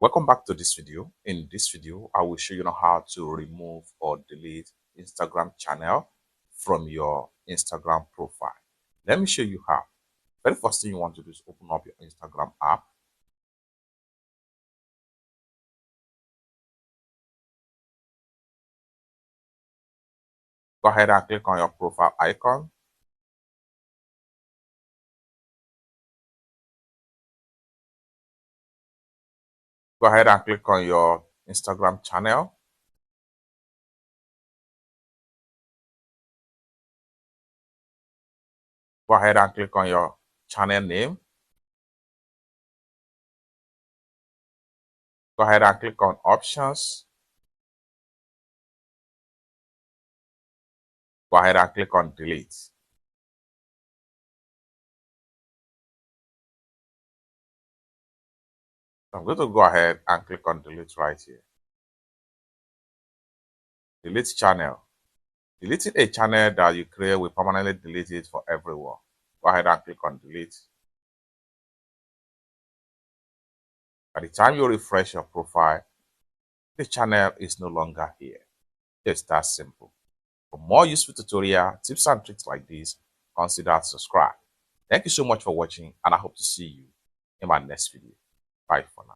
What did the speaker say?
Welcome back to this video. In this video, I will show you how to remove or delete Instagram channel from your Instagram profile. Let me show you how. Very first thing you want to do is open up your Instagram app. Go ahead and click on your profile icon. Go ahead and click on your Instagram channel. Go ahead and click on your channel name. Go ahead and click on options. Go ahead and click on delete. I'm going to go ahead and click on delete right here. Delete channel. Deleting a channel that you create will permanently delete it for everyone. Go ahead and click on delete. By the time you refresh your profile, the channel is no longer here. It's that simple. For more useful tutorial, tips and tricks like this, consider subscribe. Thank you so much for watching, and I hope to see you in my next video. Bye for now.